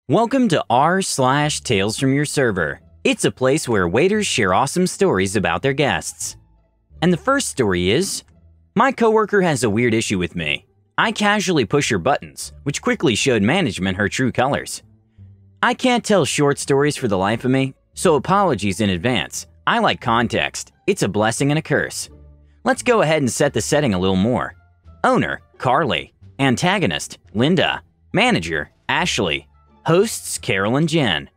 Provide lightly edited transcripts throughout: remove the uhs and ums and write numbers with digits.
Welcome to r/Tales from Your Server. It's a place where waiters share awesome stories about their guests. And the first story is, my coworker has a weird issue with me. I casually push her buttons, which quickly showed management her true colors. I can't tell short stories for the life of me, so apologies in advance. I like context. It's a blessing and a curse. Let's go ahead and set the setting a little more. Owner, Carly. Antagonist, Linda. Manager, Ashley. Hosts, Carol and Jen.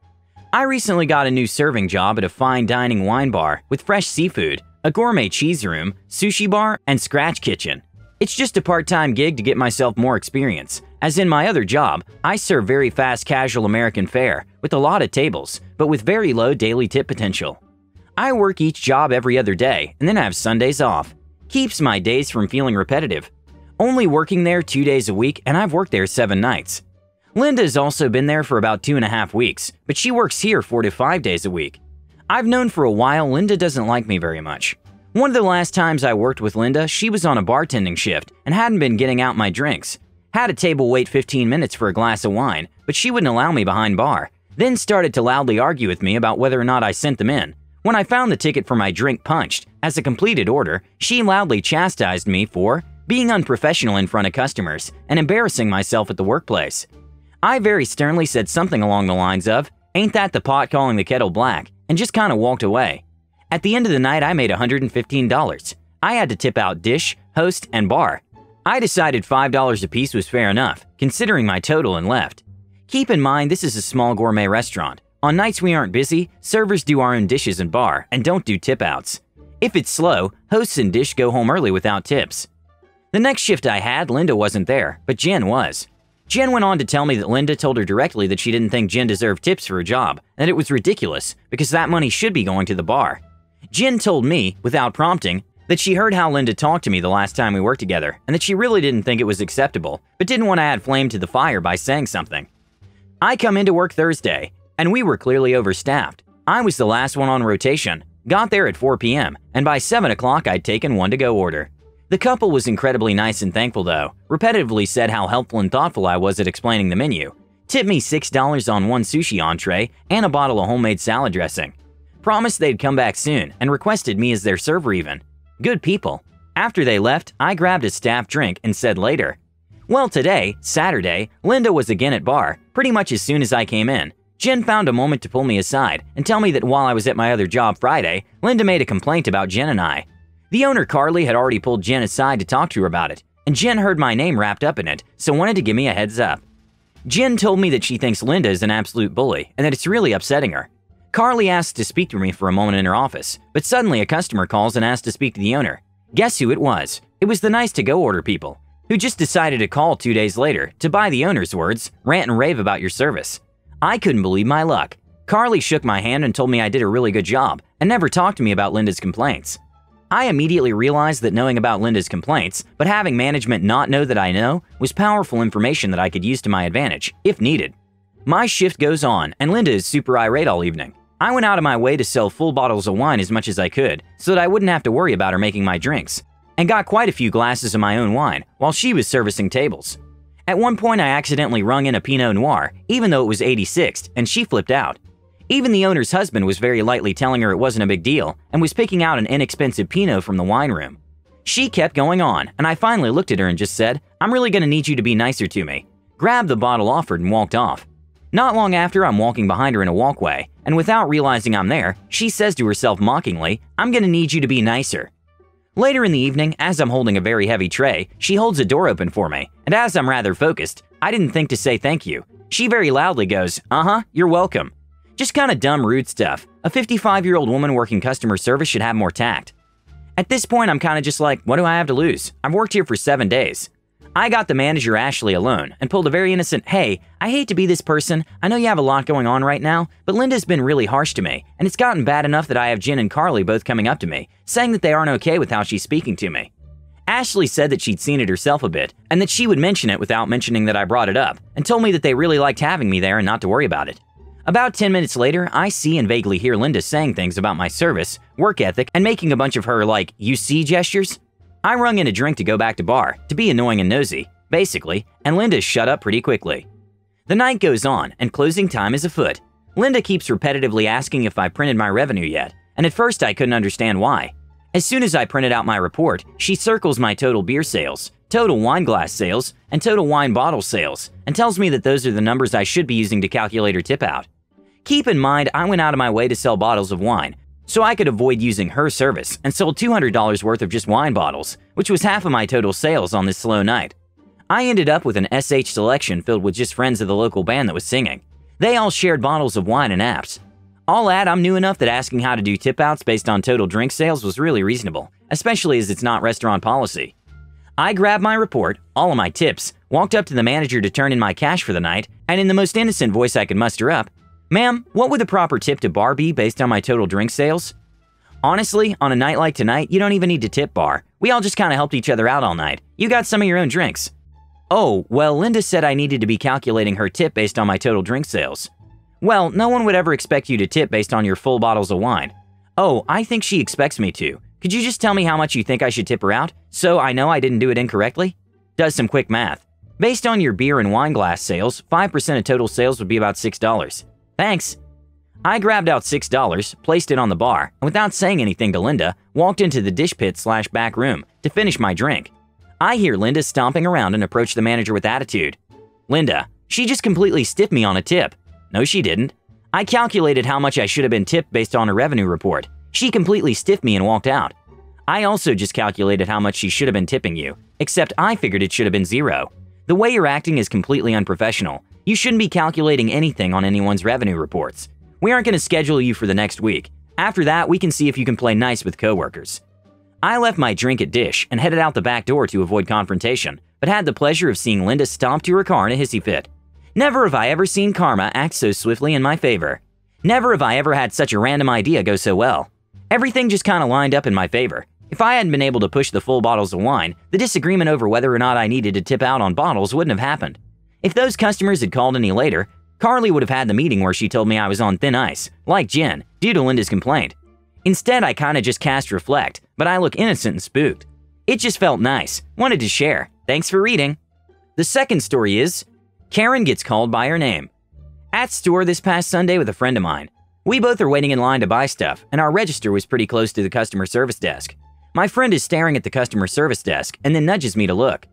I recently got a new serving job at a fine dining wine bar with fresh seafood, a gourmet cheese room, sushi bar, and scratch kitchen. It's just a part-time gig to get myself more experience, as in my other job, I serve very fast casual American fare with a lot of tables, but with very low daily tip potential. I work each job every other day and then have Sundays off. Keeps my days from feeling repetitive. Only working there 2 days a week, and I've worked there 7 nights. Linda's also been there for about 2.5 weeks, but she works here 4 to 5 days a week. I've known for a while Linda doesn't like me very much. One of the last times I worked with Linda, she was on a bartending shift and hadn't been getting out my drinks. Had a table wait 15 minutes for a glass of wine, but she wouldn't allow me behind bar, then started to loudly argue with me about whether or not I sent them in. When I found the ticket for my drink punched as a completed order, she loudly chastised me for being unprofessional in front of customers and embarrassing myself at the workplace. I very sternly said something along the lines of, "Ain't that the pot calling the kettle black?" and just kind of walked away. At the end of the night, I made $115. I had to tip out dish, host, and bar. I decided $5 a piece was fair enough, considering my total, and left. Keep in mind, this is a small gourmet restaurant. On nights we aren't busy, servers do our own dishes and bar and don't do tip outs. If it's slow, hosts and dish go home early without tips. The next shift I had, Linda wasn't there, but Jen was. Jen went on to tell me that Linda told her directly that she didn't think Jen deserved tips for a job, and that it was ridiculous because that money should be going to the bar. Jen told me, without prompting, that she heard how Linda talked to me the last time we worked together and that she really didn't think it was acceptable, but didn't want to add flame to the fire by saying something. I come into work Thursday, and we were clearly overstaffed. I was the last one on rotation, got there at 4 p.m., and by 7 o'clock I'd taken one to-go order. The couple was incredibly nice and thankful though, repetitively said how helpful and thoughtful I was at explaining the menu, tipped me $6 on one sushi entree and a bottle of homemade salad dressing. Promised they'd come back soon and requested me as their server even. Good people. After they left, I grabbed a staff drink and said later. Well, today, Saturday, Linda was again at bar, pretty much as soon as I came in. Jen found a moment to pull me aside and tell me that while I was at my other job Friday, Linda made a complaint about Jen and I. The owner, Carly, had already pulled Jen aside to talk to her about it, and Jen heard my name wrapped up in it, so wanted to give me a heads up. Jen told me that she thinks Linda is an absolute bully and that it's really upsetting her. Carly asked to speak to me for a moment in her office, but suddenly a customer calls and asks to speak to the owner. Guess who it was? It was the nice to-go order people, who just decided to call 2 days later to, by the owner's words, rant and rave about your service. I couldn't believe my luck. Carly shook my hand and told me I did a really good job and never talked to me about Linda's complaints. I immediately realized that knowing about Linda's complaints, but having management not know that I know, was powerful information that I could use to my advantage, if needed. My shift goes on, and Linda is super irate all evening. I went out of my way to sell full bottles of wine as much as I could, so that I wouldn't have to worry about her making my drinks, and got quite a few glasses of my own wine while she was servicing tables. At one point I accidentally rung in a Pinot Noir, even though it was 86th, and she flipped out. Even the owner's husband was very lightly telling her it wasn't a big deal and was picking out an inexpensive Pinot from the wine room. She kept going on, and I finally looked at her and just said, "I'm really going to need you to be nicer to me." Grabbed the bottle offered and walked off. Not long after, I'm walking behind her in a walkway, and without realizing I'm there, she says to herself mockingly, "I'm going to need you to be nicer." Later in the evening, as I'm holding a very heavy tray, she holds a door open for me, and as I'm rather focused, I didn't think to say thank you. She very loudly goes, "Uh-huh, you're welcome." Just kind of dumb, rude stuff. A 55-year-old woman working customer service should have more tact. At this point, I'm kind of just like, what do I have to lose? I've worked here for 7 days. I got the manager, Ashley, alone and pulled a very innocent, "Hey, I hate to be this person. I know you have a lot going on right now, but Linda's been really harsh to me, and it's gotten bad enough that I have Jen and Carly both coming up to me, saying that they aren't okay with how she's speaking to me." Ashley said that she'd seen it herself a bit, and that she would mention it without mentioning that I brought it up, and told me that they really liked having me there and not to worry about it. About 10 minutes later, I see and vaguely hear Linda saying things about my service, work ethic, and making a bunch of her, like, "you see" gestures. I rung in a drink to go back to bar, to be annoying and nosy, basically, and Linda shut up pretty quickly. The night goes on, and closing time is afoot. Linda keeps repetitively asking if I printed my revenue yet, and at first I couldn't understand why. As soon as I printed out my report, she circles my total beer sales, total wine glass sales, and total wine bottle sales, and tells me that those are the numbers I should be using to calculate her tip out. Keep in mind, I went out of my way to sell bottles of wine, so I could avoid using her service, and sold $200 worth of just wine bottles, which was half of my total sales on this slow night. I ended up with an SH selection filled with just friends of the local band that was singing. They all shared bottles of wine and apps. I'll add, I'm new enough that asking how to do tip outs based on total drink sales was really reasonable, especially as it's not restaurant policy. I grabbed my report, all of my tips, walked up to the manager to turn in my cash for the night, and in the most innocent voice I could muster up, "Ma'am, what would the proper tip to bar be based on my total drink sales?" Honestly, on a night like tonight, you don't even need to tip bar. We all just kind of helped each other out all night. You got some of your own drinks. Oh, well, Linda said I needed to be calculating her tip based on my total drink sales. Well, no one would ever expect you to tip based on your full bottles of wine. Oh, I think she expects me to. Could you just tell me how much you think I should tip her out, so I know I didn't do it incorrectly? Does some quick math. Based on your beer and wine glass sales, 5% of total sales would be about $6. Thanks. I grabbed out $6, placed it on the bar, and without saying anything to Linda, walked into the dish pit/back room to finish my drink. I hear Linda stomping around and approach the manager with attitude. Linda, she just completely stiffed me on a tip. No, she didn't. I calculated how much I should have been tipped based on her revenue report. She completely stiffed me and walked out. I also just calculated how much she should have been tipping you, except I figured it should have been $0. The way you're acting is completely unprofessional. You shouldn't be calculating anything on anyone's revenue reports. We aren't going to schedule you for the next week. After that, we can see if you can play nice with coworkers. I left my drink at Dish and headed out the back door to avoid confrontation, but had the pleasure of seeing Linda stomp to her car in a hissy fit. Never have I ever seen karma act so swiftly in my favor. Never have I ever had such a random idea go so well. Everything just kind of lined up in my favor. If I hadn't been able to push the full bottles of wine, the disagreement over whether or not I needed to tip out on bottles wouldn't have happened. If those customers had called any later, Carly would have had the meeting where she told me I was on thin ice, like gin, due to Linda's complaint. Instead, I kinda just cast reflect, but I look innocent and spooked. It just felt nice. Wanted to share. Thanks for reading. The second story is, Karen gets called by her name. At store this past Sunday with a friend of mine. We both are waiting in line to buy stuff, and our register was pretty close to the customer service desk. My friend is staring at the customer service desk and then nudges me to look.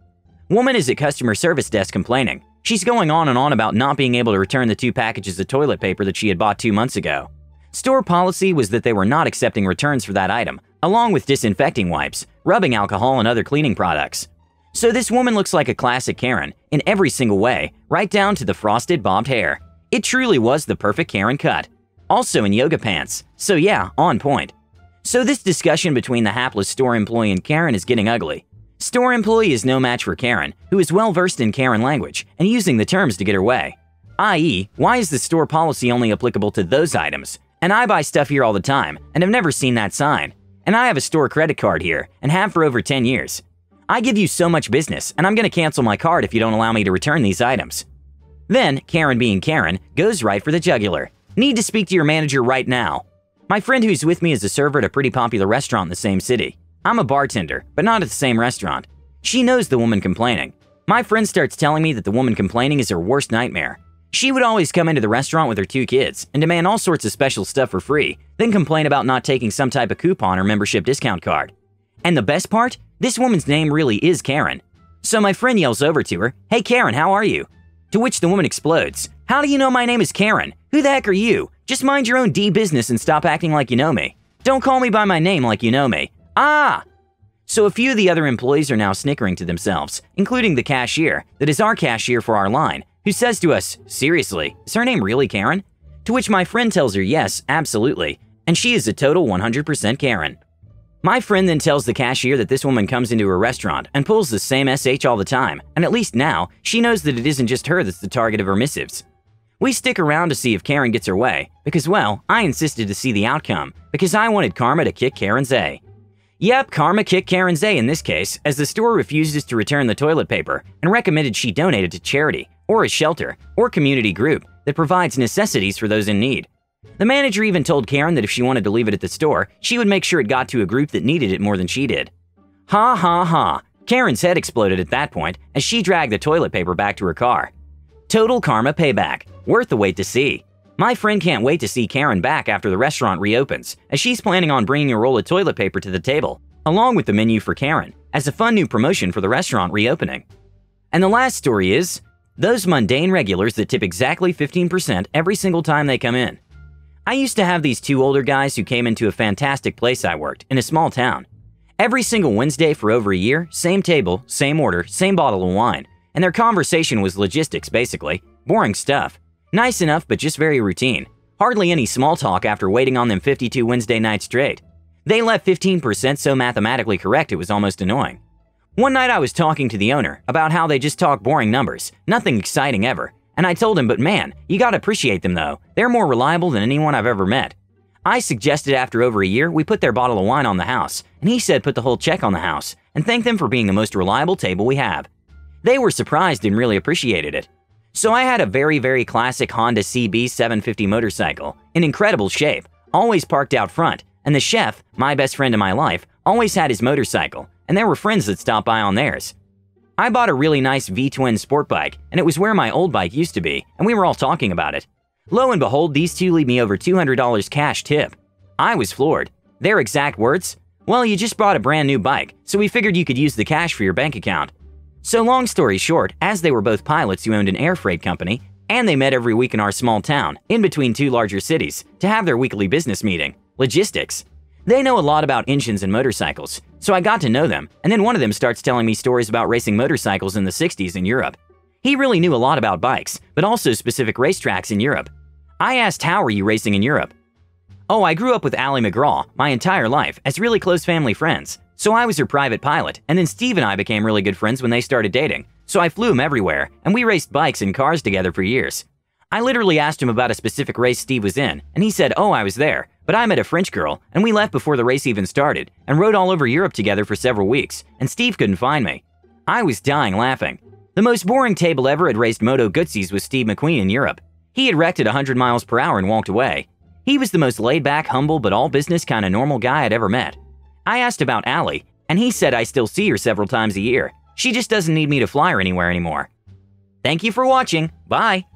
Woman is at customer service desk complaining. She's going on and on about not being able to return the 2 packages of toilet paper that she had bought 2 months ago. Store policy was that they were not accepting returns for that item, along with disinfecting wipes, rubbing alcohol, and other cleaning products. So this woman looks like a classic Karen, in every single way, right down to the frosted bobbed hair. It truly was the perfect Karen cut. Also in yoga pants, so yeah, on point. So this discussion between the hapless store employee and Karen is getting ugly. Store employee is no match for Karen, who is well versed in Karen language and using the terms to get her way. I.e., why is the store policy only applicable to those items? And I buy stuff here all the time and have never seen that sign. And I have a store credit card here and have for over 10 years. I give you so much business and I'm going to cancel my card if you don't allow me to return these items. Then, Karen being Karen, goes right for the jugular. Need to speak to your manager right now. My friend who's with me is a server at a pretty popular restaurant in the same city. I'm a bartender, but not at the same restaurant. She knows the woman complaining. My friend starts telling me that the woman complaining is her worst nightmare. She would always come into the restaurant with her 2 kids and demand all sorts of special stuff for free, then complain about not taking some type of coupon or membership discount card. And the best part? This woman's name really is Karen. So my friend yells over to her, "Hey Karen, how are you?" To which the woman explodes, "How do you know my name is Karen? Who the heck are you? Just mind your own business and stop acting like you know me. Don't call me by my name like you know me. Ah!" So a few of the other employees are now snickering to themselves, including the cashier, that is our cashier for our line, who says to us, "Seriously, is her name really Karen?" To which my friend tells her yes, absolutely, and she is a total 100% Karen. My friend then tells the cashier that this woman comes into her restaurant and pulls the same SH all the time, and at least now, she knows that it isn't just her that's the target of her missives. We stick around to see if Karen gets her way, because well, I insisted to see the outcome, because I wanted karma to kick Karen's A. Yep, karma kicked Karen's A in this case, as the store refuses to return the toilet paper and recommended she donate it to charity, or a shelter, or community group that provides necessities for those in need. The manager even told Karen that if she wanted to leave it at the store, she would make sure it got to a group that needed it more than she did. Ha ha ha. Karen's head exploded at that point as she dragged the toilet paper back to her car. Total karma payback. Worth the wait to see. My friend can't wait to see Karen back after the restaurant reopens, as she's planning on bringing a roll of toilet paper to the table, along with the menu for Karen, as a fun new promotion for the restaurant reopening. And the last story is those mundane regulars that tip exactly 15% every single time they come in. I used to have these two older guys who came into a fantastic place I worked in a small town. Every single Wednesday for over a year, same table, same order, same bottle of wine, and their conversation was logistics basically, boring stuff. Nice enough, but just very routine. Hardly any small talk after waiting on them 52 Wednesday nights straight. They left 15% so mathematically correct it was almost annoying. One night I was talking to the owner about how they just talk boring numbers, nothing exciting ever, and I told him, but man, you gotta appreciate them though, they're more reliable than anyone I've ever met. I suggested after over a year we put their bottle of wine on the house, and he said put the whole check on the house, and thank them for being the most reliable table we have. They were surprised and really appreciated it. So I had a very classic Honda CB 750 motorcycle, in incredible shape, always parked out front, and the chef, my best friend in my life, always had his motorcycle, and there were friends that stopped by on theirs. I bought a really nice V-twin sport bike, and it was where my old bike used to be, and we were all talking about it. Lo and behold, these two leave me over $200 cash tip. I was floored. Their exact words? Well, you just bought a brand new bike, so we figured you could use the cash for your bank account. So long story short, as they were both pilots who owned an air freight company, and they met every week in our small town, in between two larger cities, to have their weekly business meeting, logistics. They know a lot about engines and motorcycles, so I got to know them, and then one of them starts telling me stories about racing motorcycles in the 60s in Europe. He really knew a lot about bikes, but also specific racetracks in Europe. I asked, how are you racing in Europe? Oh, I grew up with Allie McGraw my entire life as really close family friends, so I was her private pilot, and then Steve and I became really good friends when they started dating, so I flew him everywhere, and we raced bikes and cars together for years. I literally asked him about a specific race Steve was in, and he said, oh, I was there, but I met a French girl, and we left before the race even started, and rode all over Europe together for several weeks, and Steve couldn't find me. I was dying laughing. The most boring table ever had raced Moto Guzzi's was Steve McQueen in Europe. He had wrecked at 100 miles per hour and walked away. He was the most laid-back, humble, but all-business kind of normal guy I'd ever met. I asked about Allie, and he said I still see her several times a year. She just doesn't need me to fly her anywhere anymore. Thank you for watching. Bye!